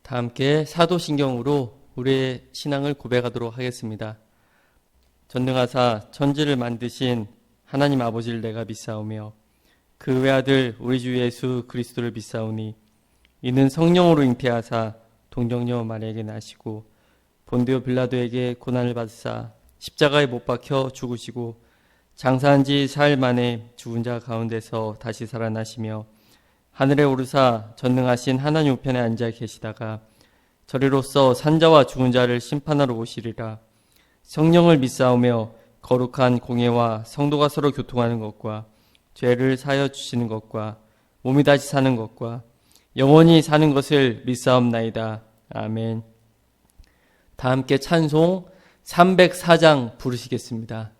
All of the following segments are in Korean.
다 함께 사도신경으로 우리의 신앙을 고백하도록 하겠습니다. 전능하사 천지를 만드신 하나님 아버지를 내가 믿사오며 그 외아들 우리 주 예수 그리스도를 믿사오니 이는 성령으로 잉태하사 동정녀 마리아에게 나시고 본디오 빌라도에게 고난을 받으사 십자가에 못 박혀 죽으시고 장사한 지 사흘 만에 죽은 자 가운데서 다시 살아나시며 하늘에 오르사 전능하신 하나님 우편에 앉아 계시다가 저리로서 산자와 죽은 자를 심판하러 오시리라. 성령을 믿사오며 거룩한 공예와 성도가 서로 교통하는 것과 죄를 사하여 주시는 것과 몸이 다시 사는 것과 영원히 사는 것을 믿사옵나이다. 아멘. 다 함께 찬송 304장 부르시겠습니다.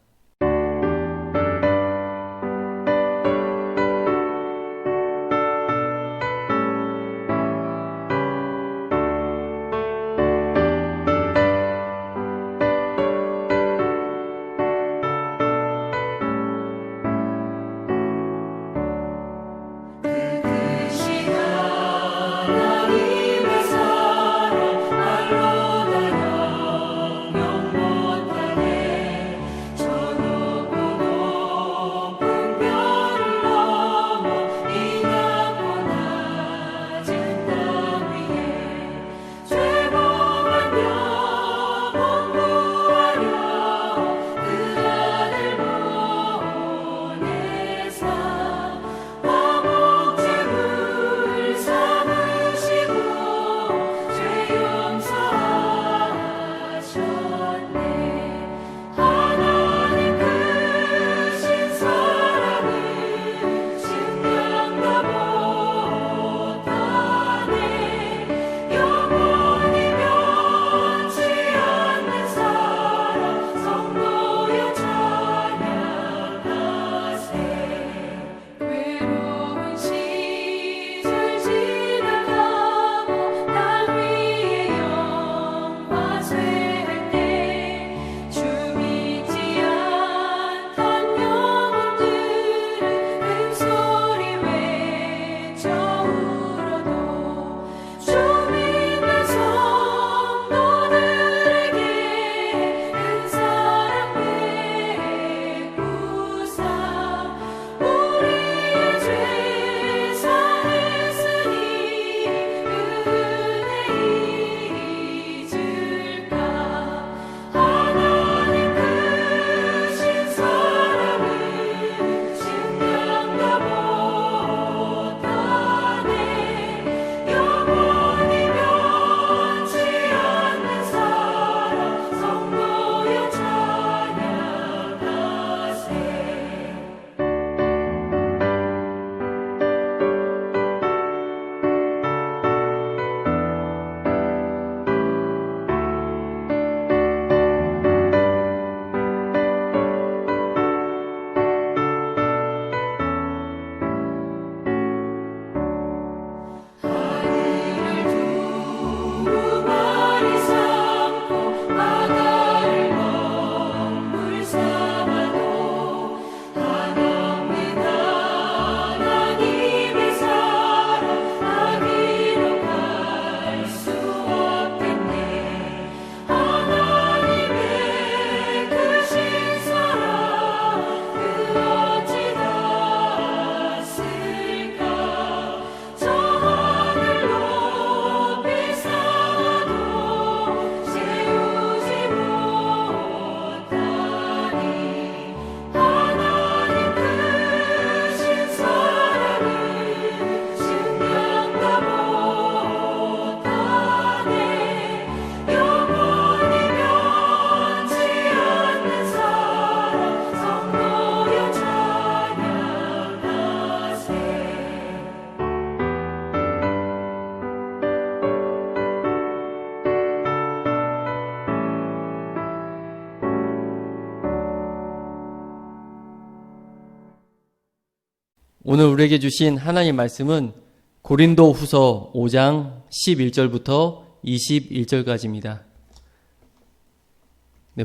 오늘 우리에게 주신 하나님 말씀은 고린도 후서 5장 11절부터 21절까지입니다.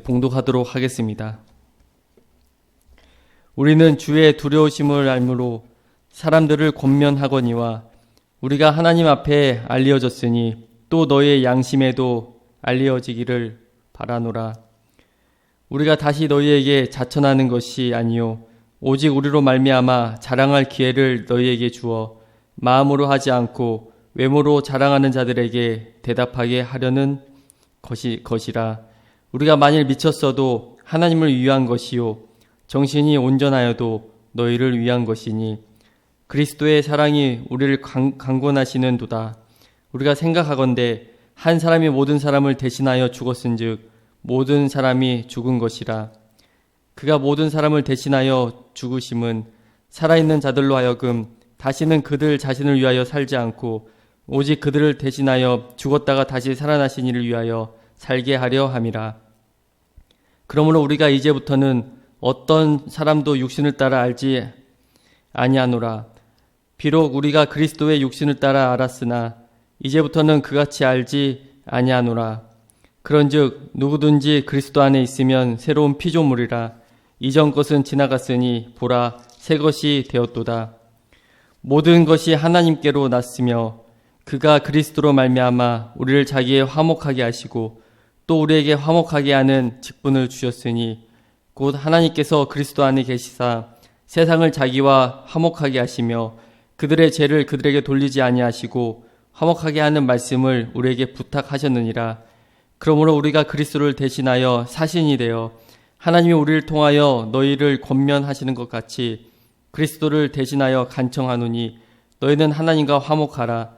봉독하도록 하겠습니다. 우리는 주의 두려우심을 알므로 사람들을 권면하거니와 우리가 하나님 앞에 알려졌으니 또 너희의 양심에도 알려지기를 바라노라. 우리가 다시 너희에게 자천하는 것이 아니요 오직 우리로 말미암아 자랑할 기회를 너희에게 주어 마음으로 하지 않고 외모로 자랑하는 자들에게 대답하게 하려는 것이라. 우리가 만일 미쳤어도 하나님을 위한 것이요 정신이 온전하여도 너희를 위한 것이니 그리스도의 사랑이 우리를 강권하시는도다. 우리가 생각하건대 한 사람이 모든 사람을 대신하여 죽었은즉 모든 사람이 죽은 것이라. 그가 모든 사람을 대신하여 죽으심은 살아있는 자들로 하여금 다시는 그들 자신을 위하여 살지 않고 오직 그들을 대신하여 죽었다가 다시 살아나신 이를 위하여 살게 하려 함이라. 그러므로 우리가 이제부터는 어떤 사람도 육신을 따라 알지 아니하노라. 비록 우리가 그리스도의 육신을 따라 알았으나 이제부터는 그같이 알지 아니하노라. 그런즉 누구든지 그리스도 안에 있으면 새로운 피조물이라. 이전 것은 지나갔으니 보라 새 것이 되었도다. 모든 것이 하나님께로 났으며 그가 그리스도로 말미암아 우리를 자기의 화목하게 하시고 또 우리에게 화목하게 하는 직분을 주셨으니 곧 하나님께서 그리스도 안에 계시사 세상을 자기와 화목하게 하시며 그들의 죄를 그들에게 돌리지 아니하시고 화목하게 하는 말씀을 우리에게 부탁하셨느니라. 그러므로 우리가 그리스도를 대신하여 사신이 되어 하나님이 우리를 통하여 너희를 권면하시는 것 같이 그리스도를 대신하여 간청하노니 너희는 하나님과 화목하라.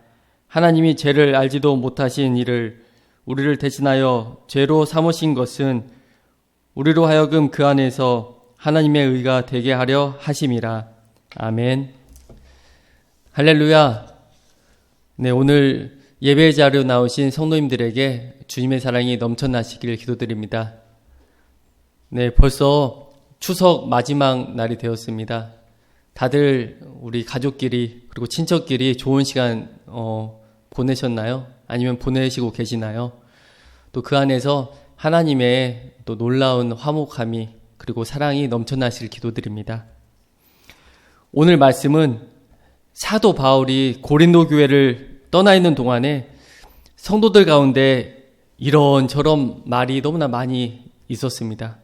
하나님이 죄를 알지도 못하신 이를 우리를 대신하여 죄로 삼으신 것은 우리로 하여금 그 안에서 하나님의 의가 되게 하려 하심이라. 아멘. 할렐루야. 네, 오늘 예배 자료 나오신 성도님들에게 주님의 사랑이 넘쳐나시길 기도드립니다. 네, 벌써 추석 마지막 날이 되었습니다. 다들 우리 가족끼리 그리고 친척끼리 좋은 시간 보내셨나요? 아니면 보내시고 계시나요? 또 그 안에서 하나님의 또 놀라운 화목함이 그리고 사랑이 넘쳐나시길 기도드립니다. 오늘 말씀은 사도 바울이 고린도 교회를 떠나 있는 동안에 성도들 가운데 이런저런 말이 너무나 많이 있었습니다.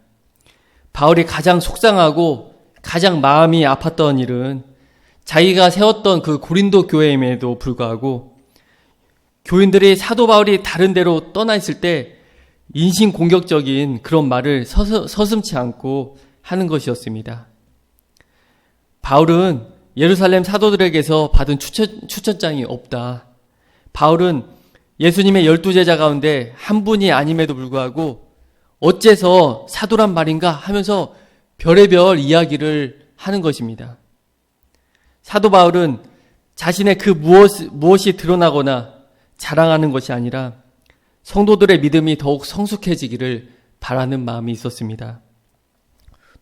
바울이 가장 속상하고 가장 마음이 아팠던 일은 자기가 세웠던 그 고린도 교회임에도 불구하고 교인들이 사도 바울이 다른 데로 떠나 있을 때 인신공격적인 그런 말을 서슴지 않고 하는 것이었습니다. 바울은 예루살렘 사도들에게서 받은 추천장이 없다. 바울은 예수님의 12제자 가운데 한 분이 아님에도 불구하고 어째서 사도란 말인가 하면서 별의별 이야기를 하는 것입니다. 사도 바울은 자신의 그 무엇이 드러나거나 자랑하는 것이 아니라 성도들의 믿음이 더욱 성숙해지기를 바라는 마음이 있었습니다.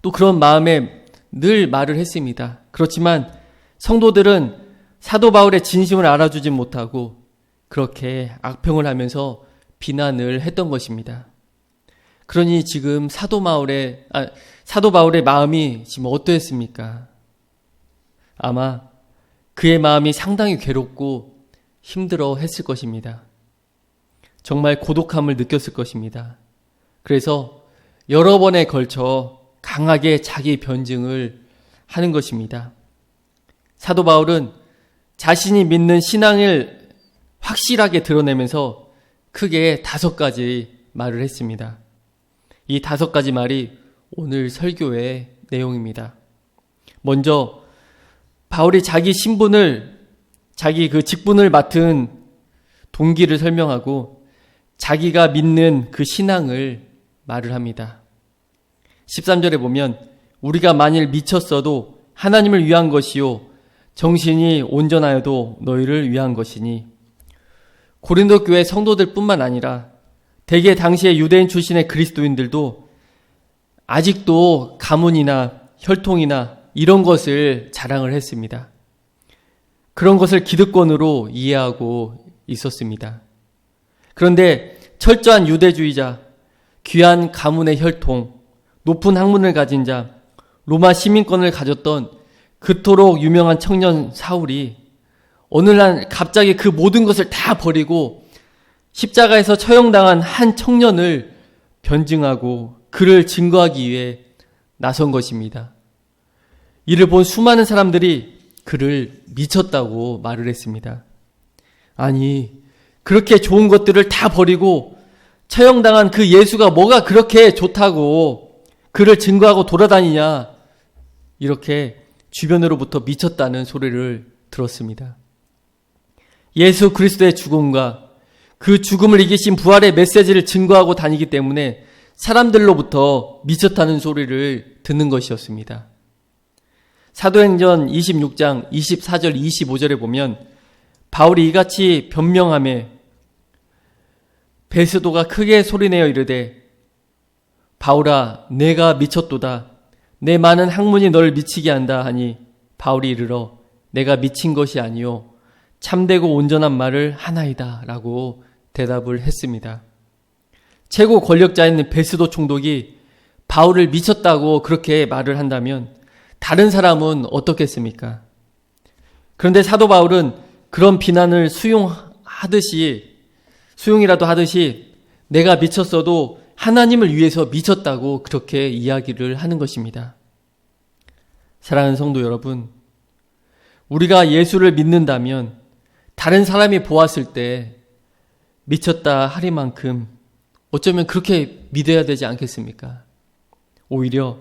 또 그런 마음에 늘 말을 했습니다. 그렇지만 성도들은 사도 바울의 진심을 알아주지 못하고 그렇게 악평을 하면서 비난을 했던 것입니다. 그러니 지금 사도 바울의 마음이 지금 어떠했습니까? 아마 그의 마음이 상당히 괴롭고 힘들어 했을 것입니다. 정말 고독함을 느꼈을 것입니다. 그래서 여러 번에 걸쳐 강하게 자기 변증을 하는 것입니다. 사도 바울은 자신이 믿는 신앙을 확실하게 드러내면서 크게 5가지 말을 했습니다. 이 5가지 말이 오늘 설교의 내용입니다. 먼저 바울이 자기 신분을, 자기 그 직분을 맡은 동기를 설명하고 자기가 믿는 그 신앙을 말을 합니다. 13절에 보면 우리가 만일 미쳤어도 하나님을 위한 것이요 정신이 온전하여도 너희를 위한 것이니. 고린도 교회 성도들 뿐만 아니라 대개 당시의 유대인 출신의 그리스도인들도 아직도 가문이나 혈통이나 이런 것을 자랑을 했습니다. 그런 것을 기득권으로 이해하고 있었습니다. 그런데 철저한 유대주의자, 귀한 가문의 혈통, 높은 학문을 가진 자, 로마 시민권을 가졌던 그토록 유명한 청년 사울이 어느 날 갑자기 그 모든 것을 다 버리고 십자가에서 처형당한 한 청년을 변증하고 그를 증거하기 위해 나선 것입니다. 이를 본 수많은 사람들이 그를 미쳤다고 말을 했습니다. 아니, 그렇게 좋은 것들을 다 버리고 처형당한 그 예수가 뭐가 그렇게 좋다고 그를 증거하고 돌아다니냐, 이렇게 주변으로부터 미쳤다는 소리를 들었습니다. 예수 그리스도의 죽음과 그 죽음을 이기신 부활의 메시지를 증거하고 다니기 때문에 사람들로부터 미쳤다는 소리를 듣는 것이었습니다. 사도행전 26장 24절 25절에 보면 바울이 이같이 변명하며 베스도가 크게 소리내어 이르되 바울아 내가 미쳤도다. 내 많은 학문이 너를 미치게 한다 하니 바울이 이르러 내가 미친 것이 아니요 참되고 온전한 말을 하나이다 라고 대답을 했습니다. 최고 권력자인 베스도 총독이 바울을 미쳤다고 그렇게 말을 한다면 다른 사람은 어떻겠습니까? 그런데 사도 바울은 그런 비난을 수용이라도 하듯이 내가 미쳤어도 하나님을 위해서 미쳤다고 그렇게 이야기를 하는 것입니다. 사랑하는 성도 여러분, 우리가 예수를 믿는다면 다른 사람이 보았을 때 미쳤다 하리만큼 어쩌면 그렇게 믿어야 되지 않겠습니까? 오히려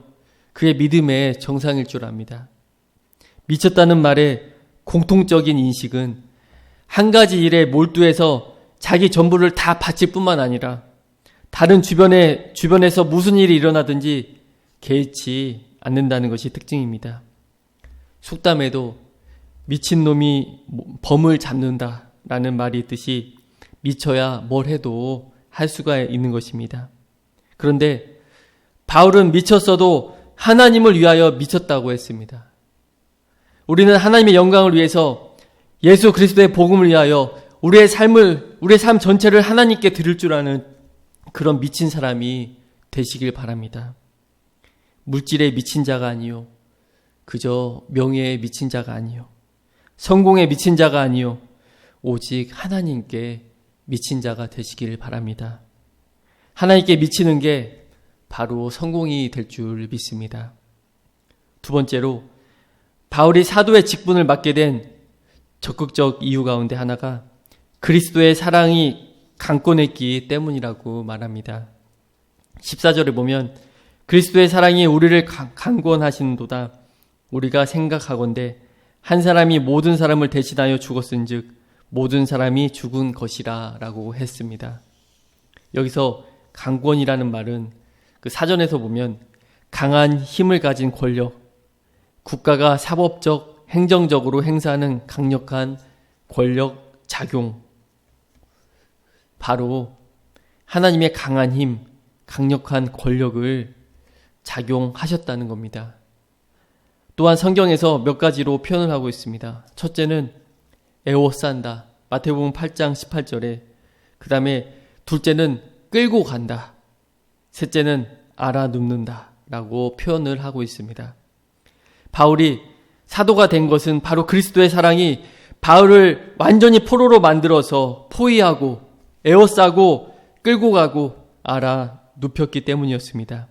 그의 믿음의 정상일 줄 압니다. 미쳤다는 말의 공통적인 인식은 한 가지 일에 몰두해서 자기 전부를 다 바칠 뿐만 아니라 다른 주변에서 무슨 일이 일어나든지 개의치 않는다는 것이 특징입니다. 속담에도 미친놈이 범을 잡는다라는 말이 있듯이 미쳐야 뭘 해도 할 수가 있는 것입니다. 그런데 바울은 미쳤어도 하나님을 위하여 미쳤다고 했습니다. 우리는 하나님의 영광을 위해서 예수 그리스도의 복음을 위하여 우리의 삶 전체를 하나님께 드릴 줄 아는 그런 미친 사람이 되시길 바랍니다. 물질에 미친 자가 아니요, 그저 명예에 미친 자가 아니요, 성공에 미친 자가 아니요, 오직 하나님께 미친 자가 되시길 바랍니다. 하나님께 미치는 게 바로 성공이 될 줄 믿습니다. 두 번째로 바울이 사도의 직분을 맡게 된 적극적 이유 가운데 하나가 그리스도의 사랑이 강권했기 때문이라고 말합니다. 14절을 보면 그리스도의 사랑이 우리를 강권하시는도다. 우리가 생각하건대 한 사람이 모든 사람을 대신하여 죽었은즉 모든 사람이 죽은 것이라 라고 했습니다. 여기서 강권이라는 말은 그 사전에서 보면 강한 힘을 가진 권력, 국가가 사법적, 행정적으로 행사하는 강력한 권력 작용, 바로 하나님의 강한 힘, 강력한 권력을 작용하셨다는 겁니다. 또한 성경에서 몇 가지로 표현을 하고 있습니다. 첫째는 에워싼다, 마태복음 8장 18절에, 그 다음에 둘째는 끌고 간다, 셋째는 알아눕는다 라고 표현을 하고 있습니다. 바울이 사도가 된 것은 바로 그리스도의 사랑이 바울을 완전히 포로로 만들어서 포위하고 에워싸고 끌고 가고 알아눕혔기 때문이었습니다.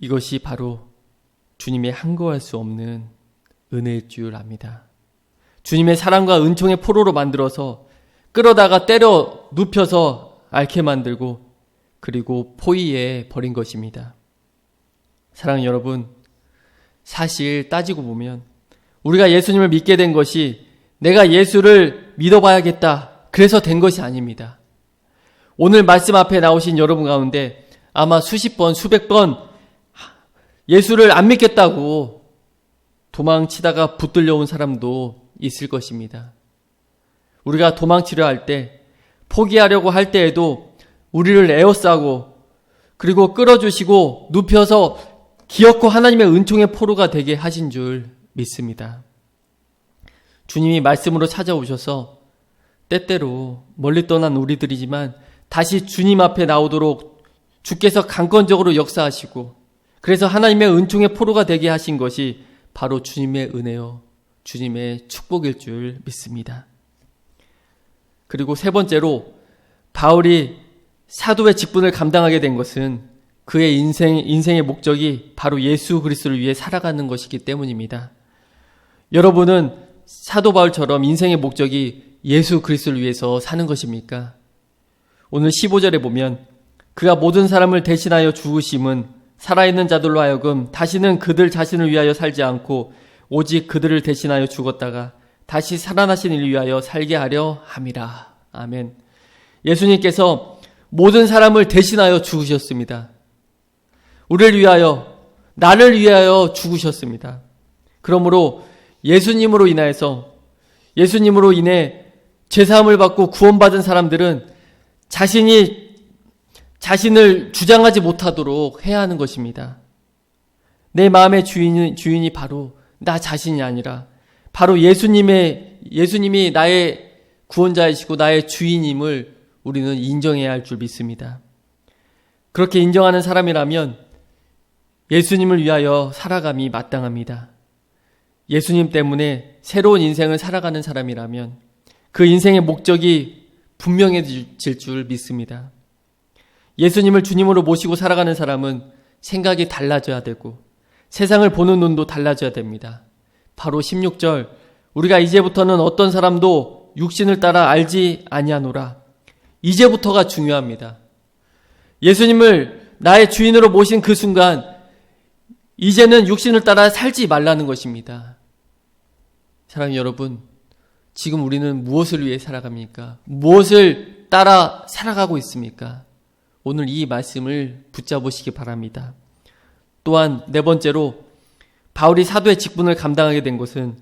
이것이 바로 주님의 한거할 수 없는 은혜일 줄 압니다. 주님의 사랑과 은총의 포로로 만들어서 끌어다가 때려 눕혀서 앓게 만들고 그리고 포위해 버린 것입니다. 사랑하는 여러분, 사실 따지고 보면 우리가 예수님을 믿게 된 것이 내가 예수를 믿어봐야겠다 그래서 된 것이 아닙니다. 오늘 말씀 앞에 나오신 여러분 가운데 아마 수십 번, 수백 번 예수를 안 믿겠다고 도망치다가 붙들려 온 사람도 있을 것입니다. 우리가 도망치려 할 때, 포기하려고 할 때에도 우리를 에워싸고 그리고 끌어주시고 눕혀서 기어코 하나님의 은총의 포로가 되게 하신 줄 믿습니다. 주님이 말씀으로 찾아오셔서 때때로 멀리 떠난 우리들이지만 다시 주님 앞에 나오도록 주께서 강권적으로 역사하시고 그래서 하나님의 은총의 포로가 되게 하신 것이 바로 주님의 은혜요, 주님의 축복일 줄 믿습니다. 그리고 세 번째로 바울이 사도의 직분을 감당하게 된 것은 그의 인생의 목적이 바로 예수 그리스도를 위해 살아가는 것이기 때문입니다. 여러분은 사도 바울처럼 인생의 목적이 예수 그리스도를 위해서 사는 것입니까? 오늘 15절에 보면 그가 모든 사람을 대신하여 죽으심은 살아있는 자들로 하여금 다시는 그들 자신을 위하여 살지 않고 오직 그들을 대신하여 죽었다가 다시 살아나신 이를 위하여 살게 하려 함이라. 아멘. 예수님께서 모든 사람을 대신하여 죽으셨습니다. 우리를 위하여, 나를 위하여 죽으셨습니다. 그러므로 예수님으로 인해 죄사함을 받고 구원받은 사람들은 자신을 주장하지 못하도록 해야 하는 것입니다. 내 마음의 주인이 바로 나 자신이 아니라 바로 예수님이 나의 구원자이시고 나의 주인임을 우리는 인정해야 할 줄 믿습니다. 그렇게 인정하는 사람이라면 예수님을 위하여 살아감이 마땅합니다. 예수님 때문에 새로운 인생을 살아가는 사람이라면 그 인생의 목적이 분명해질 줄 믿습니다. 예수님을 주님으로 모시고 살아가는 사람은 생각이 달라져야 되고 세상을 보는 눈도 달라져야 됩니다. 바로 16절, 우리가 이제부터는 어떤 사람도 육신을 따라 알지 아니하노라. 이제부터가 중요합니다. 예수님을 나의 주인으로 모신 그 순간 이제는 육신을 따라 살지 말라는 것입니다. 사랑하는 여러분, 지금 우리는 무엇을 위해 살아갑니까? 무엇을 따라 살아가고 있습니까? 오늘 이 말씀을 붙잡으시기 바랍니다. 또한 네 번째로 바울이 사도의 직분을 감당하게 된 것은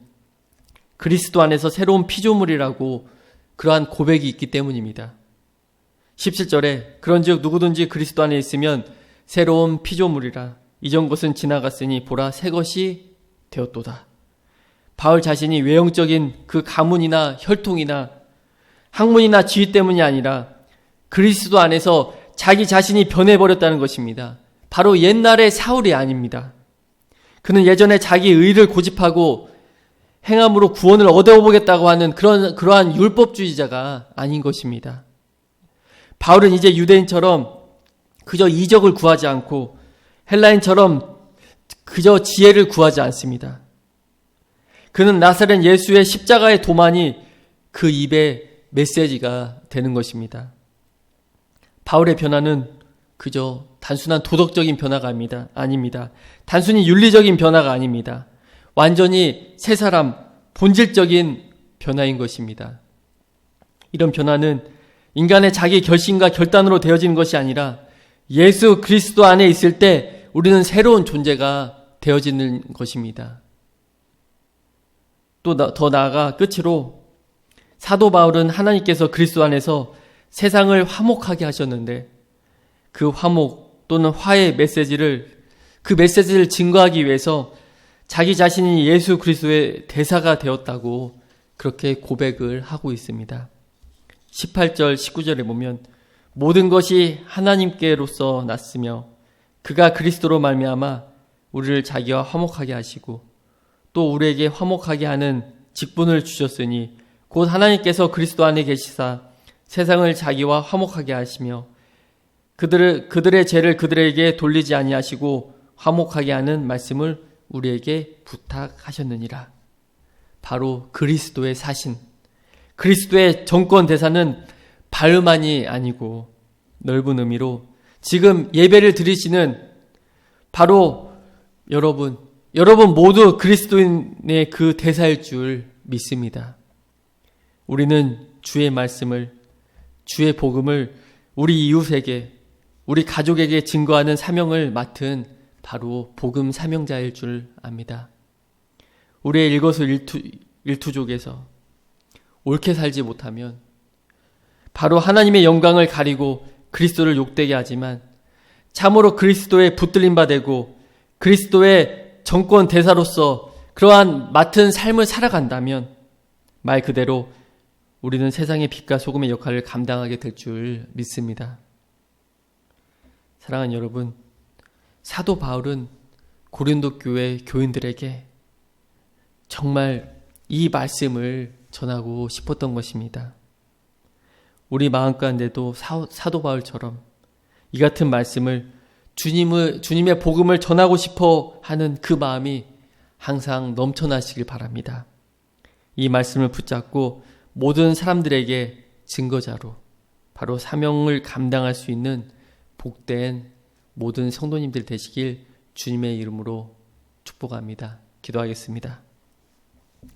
그리스도 안에서 새로운 피조물이라고 그러한 고백이 있기 때문입니다. 17절에 그런즉 누구든지 그리스도 안에 있으면 새로운 피조물이라 이전 것은 지나갔으니 보라 새 것이 되었도다. 바울 자신이 외형적인 그 가문이나 혈통이나 학문이나 지위 때문이 아니라 그리스도 안에서 자기 자신이 변해버렸다는 것입니다. 바로 옛날의 사울이 아닙니다. 그는 예전에 자기 의를 고집하고 행함으로 구원을 얻어보겠다고 하는 그러한 율법주의자가 아닌 것입니다. 바울은 이제 유대인처럼 그저 이적을 구하지 않고 헬라인처럼 그저 지혜를 구하지 않습니다. 그는 나사렛 예수의 십자가의 도만이 그 입의 메시지가 되는 것입니다. 바울의 변화는 그저 단순한 도덕적인 변화가 아닙니다. 단순히 윤리적인 변화가 아닙니다. 완전히 새 사람, 본질적인 변화인 것입니다. 이런 변화는 인간의 자기 결심과 결단으로 되어지는 것이 아니라 예수 그리스도 안에 있을 때 우리는 새로운 존재가 되어지는 것입니다. 또 더 나아가 끝으로 사도 바울은 하나님께서 그리스도 안에서 세상을 화목하게 하셨는데 그 화목 또는 화의 메시지를 증거하기 위해서 자기 자신이 예수 그리스도의 대사가 되었다고 그렇게 고백을 하고 있습니다. 18절 19절에 보면 모든 것이 하나님께로서 났으며 그가 그리스도로 말미암아 우리를 자기와 화목하게 하시고 또 우리에게 화목하게 하는 직분을 주셨으니 곧 하나님께서 그리스도 안에 계시사 세상을 자기와 화목하게 하시며 그들의 죄를 그들에게 돌리지 아니하시고 화목하게 하는 말씀을 우리에게 부탁하셨느니라. 바로 그리스도의 사신, 그리스도의 정권 대사는 바울만이 아니고 넓은 의미로 지금 예배를 드리시는 바로 여러분 모두 그리스도인의 그 대사일 줄 믿습니다. 우리는 주의 말씀을, 주의 복음을 우리 이웃에게, 우리 가족에게 증거하는 사명을 맡은 바로 복음 사명자일 줄 압니다. 우리의 일거수일투족에서 옳게 살지 못하면 바로 하나님의 영광을 가리고 그리스도를 욕되게 하지만 참으로 그리스도의 붙들림 바 되고 그리스도의 정권 대사로서 그러한 맡은 삶을 살아간다면 말 그대로 우리는 세상의 빛과 소금의 역할을 감당하게 될 줄 믿습니다. 사랑하는 여러분, 사도 바울은 고린도 교회 교인들에게 정말 이 말씀을 전하고 싶었던 것입니다. 우리 마음 가운데도 사도 바울처럼 이 같은 말씀을 주님의 복음을 전하고 싶어 하는 그 마음이 항상 넘쳐나시길 바랍니다. 이 말씀을 붙잡고 모든 사람들에게 증거자로 바로 사명을 감당할 수 있는 복된 모든 성도님들 되시길 주님의 이름으로 축복합니다. 기도하겠습니다.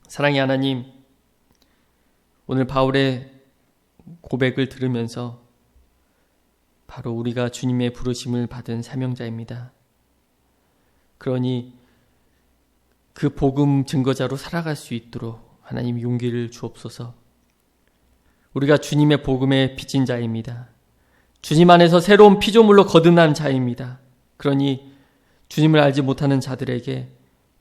사랑의 하나님, 오늘 바울의 고백을 들으면서 바로 우리가 주님의 부르심을 받은 사명자입니다. 그러니 그 복음 증거자로 살아갈 수 있도록 하나님 용기를 주옵소서. 우리가 주님의 복음에 빚진 자입니다. 주님 안에서 새로운 피조물로 거듭난 자입니다. 그러니 주님을 알지 못하는 자들에게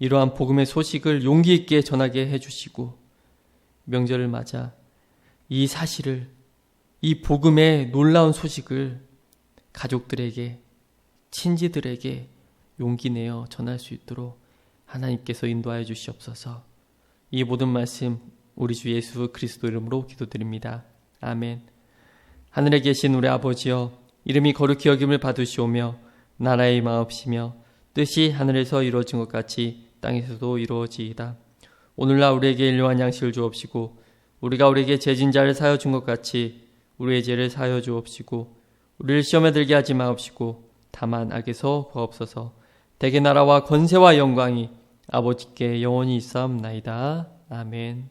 이러한 복음의 소식을 용기 있게 전하게 해주시고 명절을 맞아 이 사실을, 이 복음의 놀라운 소식을 가족들에게, 친지들에게 용기 내어 전할 수 있도록 하나님께서 인도하여 주시옵소서. 이 모든 말씀 우리 주 예수 그리스도 이름으로 기도드립니다. 아멘. 하늘에 계신 우리 아버지여, 이름이 거룩히 여김을 받으시오며 나라의 마옵시며 뜻이 하늘에서 이루어진 것 같이 땅에서도 이루어지이다. 오늘날 우리에게 일용할 양식을 주옵시고 우리가 우리에게 죄진 자를 사하여 준 것 같이 우리의 죄를 사하여 주옵시고 우리를 시험에 들게 하지 마옵시고 다만 악에서 구하옵소서. 대개 나라와 권세와 영광이 아버지께 영원히 있사옵나이다. 아멘.